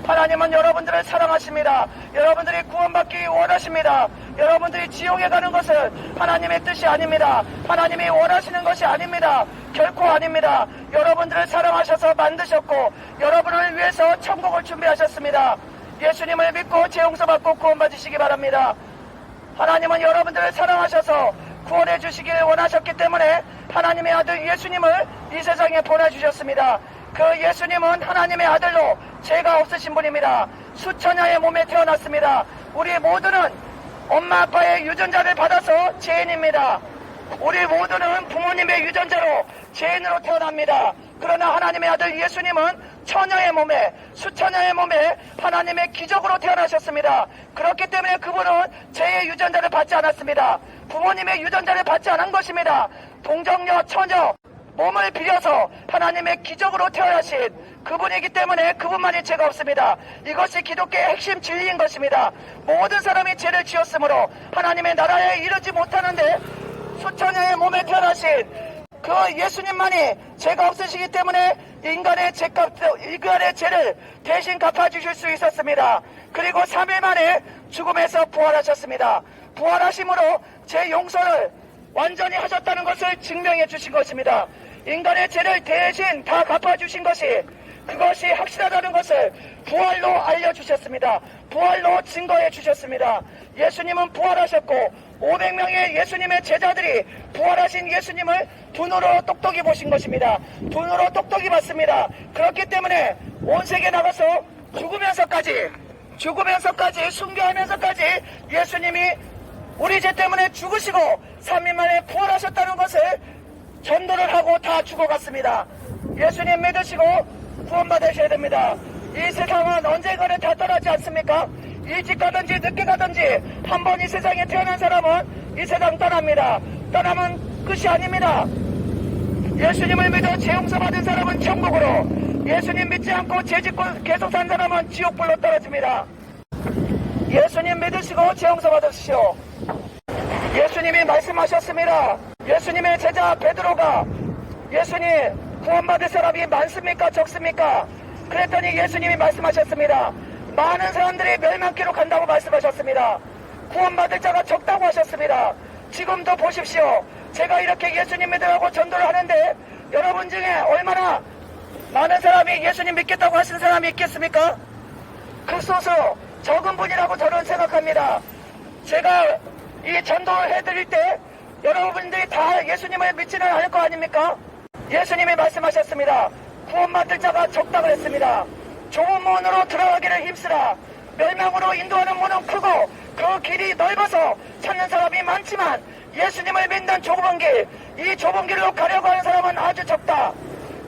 하나님은 여러분들을 사랑하십니다. 여러분들이 구원받기 원하십니다. 여러분들이 지옥에 가는 것은 하나님의 뜻이 아닙니다. 하나님이 원하시는 것이 아닙니다. 결코 아닙니다. 여러분들을 사랑하셔서 만드셨고 여러분을 위해서 천국을 준비하셨습니다. 예수님을 믿고 죄 용서받고 구원받으시기 바랍니다. 하나님은 여러분들을 사랑하셔서 구원해 주시기를 원하셨기 때문에 하나님의 아들 예수님을 이 세상에 보내주셨습니다. 그 예수님은 하나님의 아들로 죄가 없으신 분입니다. 수천여의 몸에 태어났습니다. 우리 모두는 엄마 아빠의 유전자를 받아서 죄인입니다. 우리 모두는 부모님의 유전자로 죄인으로 태어납니다. 그러나 하나님의 아들 예수님은 천여의 몸에, 수천여의 몸에 하나님의 기적으로 태어나셨습니다. 그렇기 때문에 그분은 죄의 유전자를 받지 않았습니다. 부모님의 유전자를 받지 않은 것입니다. 동정녀, 처녀, 몸을 빌려서 하나님의 기적으로 태어나신 그분이기 때문에 그분만이 죄가 없습니다. 이것이 기독교의 핵심 진리인 것입니다. 모든 사람이 죄를 지었으므로 하나님의 나라에 이르지 못하는데 수천여의 몸에 태어나신 그 예수님만이 죄가 없으시기 때문에 인간의 죄를 대신 갚아주실 수 있었습니다. 그리고 3일 만에 죽음에서 부활하셨습니다. 부활하심으로 죄 용서를 완전히 하셨다는 것을 증명해 주신 것입니다. 인간의 죄를 대신 다 갚아주신 그것이 확실하다는 것을 부활로 알려주셨습니다. 부활로 증거해 주셨습니다. 예수님은 부활하셨고 500명의 예수님의 제자들이 부활하신 예수님을 눈으로 똑똑히 보신 것입니다. 눈으로 똑똑히 봤습니다. 그렇기 때문에 온 세계에 나가서 죽으면서까지 순교하면서까지 예수님이 우리 죄 때문에 죽으시고 3일 만에 부활하셨다는 것을 전도를 하고 다 죽어갔습니다. 예수님 믿으시고 구원받으셔야 됩니다. 이 세상은 언젠가는 다 떠나지 않습니까? 일찍 가든지 늦게 가든지 한 번 이 세상에 태어난 사람은 이 세상 떠납니다. 떠나면 끝이 아닙니다. 예수님을 믿어 죄 용서받은 사람은 천국으로, 예수님 믿지 않고 죄 짓고 계속 산 사람은 지옥불로 떨어집니다. 예수님 믿으시고 죄 용서받으시오. 예수님이 말씀하셨습니다. 예수님의 제자 베드로가 예수님 구원받을 사람이 많습니까 적습니까? 그랬더니 예수님이 말씀하셨습니다. 많은 사람들이 멸망기로 간다고 말씀하셨습니다. 구원받을 자가 적다고 하셨습니다. 지금도 보십시오. 제가 이렇게 예수님 믿으라고 전도를 하는데 여러분 중에 얼마나 많은 사람이 예수님 믿겠다고 하시는 사람이 있겠습니까? 극소수 적은 분이라고 저는 생각합니다. 제가 이 전도를 해드릴 때 여러분들이 다 예수님을 믿지는 않을 거 아닙니까? 예수님이 말씀하셨습니다. 구원받을 자가 적다 그랬습니다. 좁은 문으로 들어가기를 힘쓰라. 멸망으로 인도하는 문은 크고 그 길이 넓어서 찾는 사람이 많지만 예수님을 믿는 좁은 길, 이 좁은 길로 가려고 하는 사람은 아주 적다.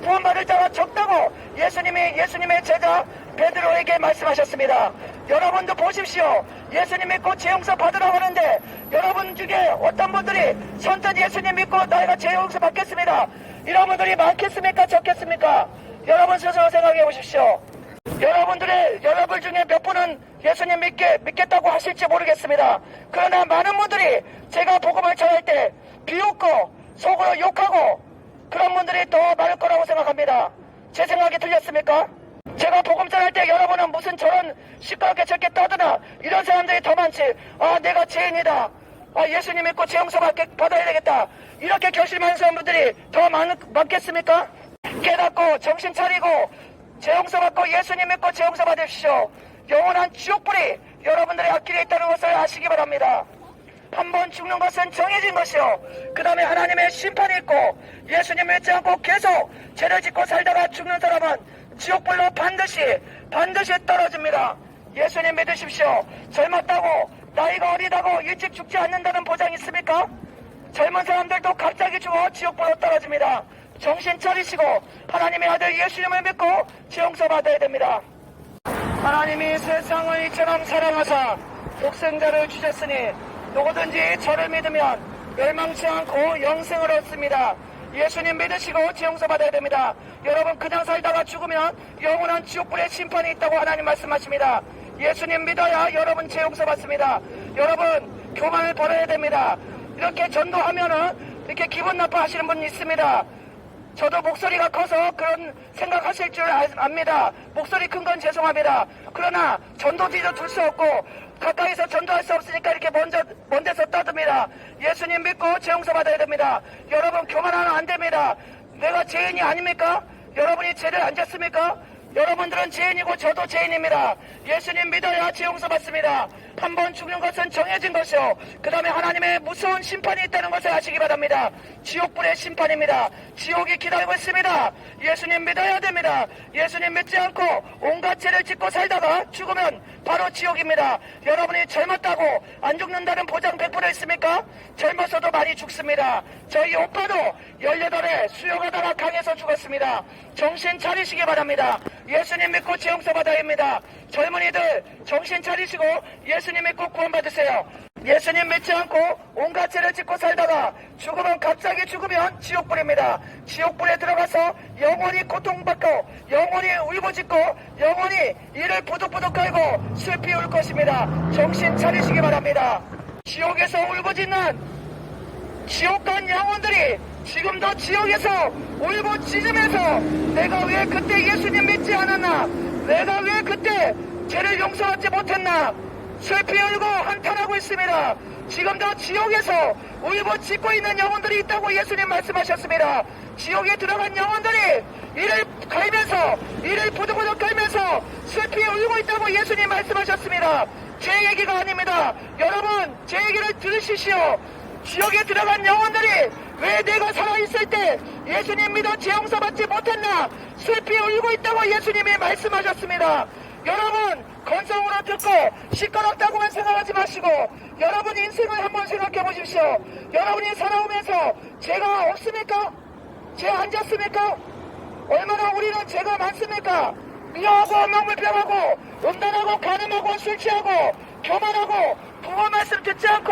구원받을 자가 적다고 예수님이 예수님의 제자 베드로에게 말씀하셨습니다. 여러분도 보십시오. 예수님 믿고 죄 용서 받으라고 하는데 여러분 중에 어떤 분들이 선뜻 예수님 믿고 나이가 죄 용서 받겠습니다. 이런 분들이 많겠습니까 적겠습니까? 여러분 스스로 생각해 보십시오. 여러분 중에 몇 분은 예수님 믿겠다고 하실지 모르겠습니다. 그러나 많은 분들이 제가 복음을 전할 때 비웃고 속으로 욕하고 그런 분들이 더 많을 거라고 생각합니다. 제 생각이 틀렸습니까? 제가 복음 전할 때 여러분은 무슨 저런 시끄럽게 저렇게 떠드나 이런 사람들이 더 많지. 아 내가 죄인이다. 아 예수님 믿고 죄 용서 받아야 되겠다. 이렇게 결심하는 사람들이 더 많겠습니까? 깨닫고 정신 차리고 죄 용서 받고 예수님 믿고 죄 용서 받으십시오. 영원한 지옥불이 여러분들의 앞길에 있다는 것을 아시기 바랍니다. 한 번 죽는 것은 정해진 것이요. 그 다음에 하나님의 심판이 있고 예수님 믿지 않고 계속 죄를 짓고 살다가 죽는 사람은 지옥불로 반드시 떨어집니다. 예수님 믿으십시오. 젊었다고 나이가 어리다고 일찍 죽지 않는다는 보장이 있습니까? 젊은 사람들도 갑자기 죽어 지옥불로 떨어집니다. 정신 차리시고 하나님의 아들 예수님을 믿고 죄 용서 받아야 됩니다. 하나님이 세상을 이처럼 사랑하사 독생자를 주셨으니 누구든지 저를 믿으면 멸망치 않고 영생을 얻습니다. 예수님 믿으시고 죄 용서 받아야 됩니다. 여러분 그냥 살다가 죽으면 영원한 지옥불의 심판이 있다고 하나님 말씀하십니다. 예수님 믿어야 여러분 죄 용서 받습니다. 여러분 교만을 버려야 됩니다. 이렇게 전도하면은 이렇게 기분 나빠 하시는 분이 있습니다. 저도 목소리가 커서 그런 생각하실 줄 압니다. 목소리 큰 건 죄송합니다. 그러나 전도지도 둘 수 없고 가까이서 전도할 수 없으니까 이렇게 먼 데서 떠듭니다. 예수님 믿고 죄 용서 받아야 됩니다. 여러분 교만하면 안 됩니다. 내가 죄인이 아닙니까? 여러분이 죄를 안 졌습니까? 여러분들은 죄인이고 저도 죄인입니다. 예수님 믿어야 죄 용서 받습니다. 한 번 죽는 것은 정해진 것이요, 그 다음에 하나님의 무서운 심판이 있다는 것을 아시기 바랍니다. 지옥불의 심판입니다. 지옥이 기다리고 있습니다. 예수님 믿어야 됩니다. 예수님 믿지 않고 온갖 죄를 짓고 살다가 죽으면 바로 지옥입니다. 여러분이 젊었다고 안 죽는다는 보장 100% 있습니까? 젊어서도 많이 죽습니다. 저희 오빠도 18에 수요가 달아 강에서 죽었습니다. 정신 차리시기 바랍니다. 예수님 믿고 죄 용서 받아야 합니다. 젊은이들 정신 차리시고 예수님 믿고 구원받으세요. 예수님 믿지 않고 온갖 죄를 짓고 살다가 죽으면, 갑자기 죽으면 지옥불입니다. 지옥불에 들어가서 영원히 고통받고 영원히 울부짖고 영원히 이를 부득부득 깔고 슬피 울 것입니다. 정신 차리시기 바랍니다. 지옥에서 울부짖는 지옥 간 영혼들이 지금도 지옥에서 울부짖으면서 내가 왜 그때 예수님 믿지 않았나, 내가 왜 그때 죄를 용서하지 못했나 슬피 울고 한탄하고 있습니다. 지금도 지옥에서 울부짖고 있는 영혼들이 있다고 예수님 말씀하셨습니다. 지옥에 들어간 영혼들이 이를 갈면서, 이를 부득부득 갈면서 슬피 울고 있다고 예수님 말씀하셨습니다. 제 얘기가 아닙니다. 여러분 제 얘기를 들으시시오. 지옥에 들어간 영혼들이 왜 내가 살아있을 때 예수님 믿어 죄 용서받지 못했나 슬피 울고 있다고 예수님이 말씀하셨습니다. 여러분 건성으로 듣고 시끄럽다고만 생각하지 마시고 여러분 인생을 한번 생각해 보십시오. 여러분이 살아오면서 죄가 없습니까? 죄 안 졌습니까? 얼마나 우리는 죄가 많습니까? 미워하고 명물병하고 음란하고 간음하고 술 취하고 교만하고 부모 말씀 듣지 않고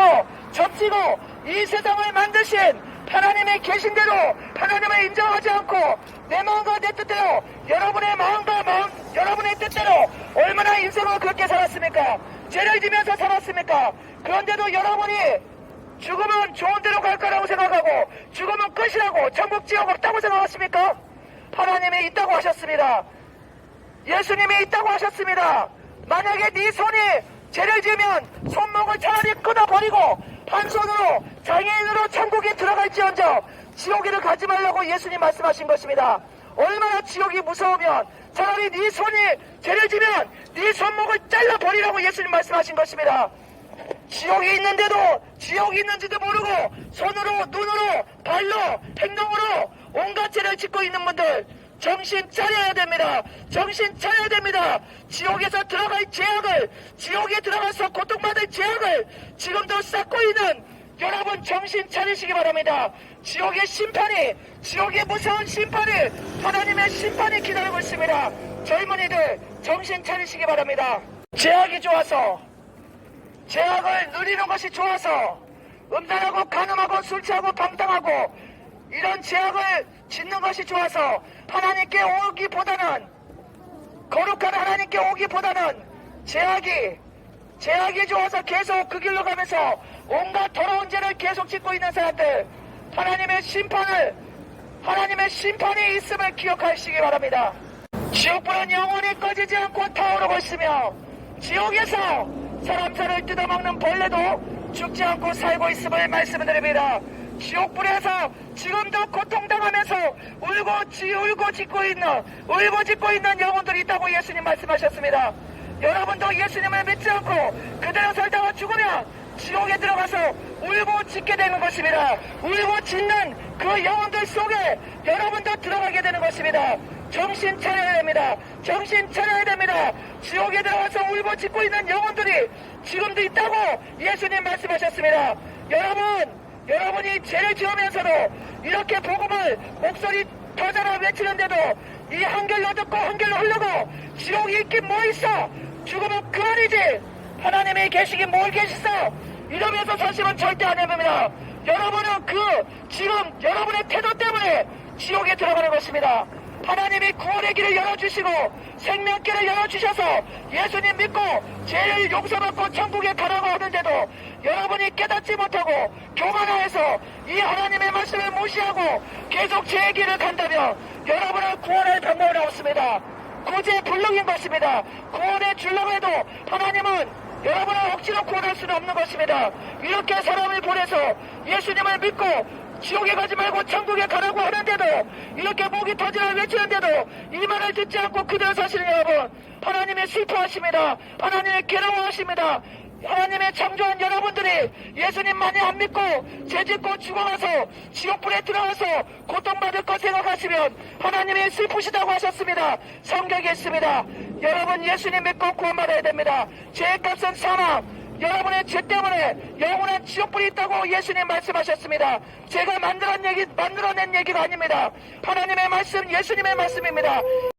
접지고 이 세상을 만드신 하나님의 계신 대로 하나님을 인정하지 않고 내 마음과 내 뜻대로 여러분의 마음과 여러분의 뜻대로 얼마나 인생을 그렇게 살았습니까? 죄를 지면서 살았습니까? 그런데도 여러분이 죽으면 좋은 데로 갈 거라고 생각하고 죽으면 끝이라고, 천국 지옥 없다고 생각하십니까? 하나님이 있다고 하셨습니다. 예수님이 있다고 하셨습니다. 만약에 네 손이 죄를 지으면 손목을 차라리 끊어버리고 한 손으로 장애인으로 천국에 들어갈지언정 지옥에를 가지 말라고 예수님 말씀하신 것입니다. 얼마나 지옥이 무서우면 차라리 네 손이 죄를 지면 네 손목을 잘라버리라고 예수님 말씀하신 것입니다. 지옥이 있는데도 지옥이 있는지도 모르고 손으로, 눈으로, 발로, 행동으로 온갖 죄를 짓고 있는 분들 정신 차려야 됩니다. 정신 차려야 됩니다. 지옥에서 들어갈 죄악을, 지옥에 들어가서 고통받을 죄악을 지금도 쌓고 있는 여러분 정신 차리시기 바랍니다. 지옥의 심판이, 지옥의 무서운 심판이, 하나님의 심판이 기다리고 있습니다. 젊은이들 정신 차리시기 바랍니다. 죄악이 좋아서, 죄악을 누리는 것이 좋아서 음란하고 간음하고 술 취하고 방탕하고 이런 죄악을 짓는 것이 좋아서 하나님께 오기보다는, 거룩한 하나님께 오기보다는 죄악이 좋아서 계속 그 길로 가면서 온갖 더러운 죄를 계속 짓고 있는 사람들, 하나님의 심판이 있음을 기억하시기 바랍니다. 지옥불은 영원히 꺼지지 않고 타오르고 있으며 지옥에서 사람 살을 뜯어먹는 벌레도 죽지 않고 살고 있음을 말씀드립니다. 지옥불에서 지금도 고통당하면서 울고 짓고 있는 영혼들이 있다고 예수님 말씀하셨습니다. 여러분도 예수님을 믿지 않고 그대로 살다가 죽으면 지옥에 들어가서 울고 짓게 되는 것입니다. 울고 짓는 그 영혼들 속에 여러분도 들어가게 되는 것입니다. 정신 차려야 됩니다. 정신 차려야 됩니다. 지옥에 들어가서 울고 짓고 있는 영혼들이 지금도 있다고 예수님 말씀하셨습니다. 여러분이 죄를 지으면서도 이렇게 복음을 목소리 터져라 외치는데도 이 한결로 듣고 한결로 흘르고 지옥이 있긴 뭐 있어? 죽으면 그만이지. 하나님이 계시긴 뭘 계시어? 이러면서 사실은 절대 안 해봅니다. 여러분은 지금 여러분의 태도 때문에 지옥에 들어가는 것입니다. 하나님이 구원의 길을 열어주시고 생명길을 열어주셔서 예수님 믿고 죄를 용서받고 천국에 가라고 하는데도 여러분이 깨닫지 못하고 교만하여서 이 하나님의 말씀을 무시하고 계속 죄의 길을 간다면 여러분은 구원할 방법은 없습니다. 구제불능인 것입니다. 구원에 주려고 해도 하나님은 여러분을 억지로 구원할 수는 없는 것입니다. 이렇게 사람을 보내서 예수님을 믿고 지옥에 가지 말고 천국에 가라고 하는데도 이렇게 목이 터지라 외치는데도 이 말을 듣지 않고 그대로 사시는 여러분, 하나님이 슬퍼하십니다. 하나님이 괴로워하십니다. 하나님의 창조한 여러분들이 예수님 많이 안 믿고 죄짓고 죽어가서 지옥불에 들어가서 고통받을 것 생각하시면 하나님이 슬프시다고 하셨습니다. 성경에 있습니다. 여러분 예수님 믿고 구원받아야 됩니다. 죄값은 사망, 여러분의 죄 때문에 영원한 지옥불이 있다고 예수님 말씀하셨습니다. 제가 만들어낸 얘기가 아닙니다. 하나님의 말씀, 예수님의 말씀입니다.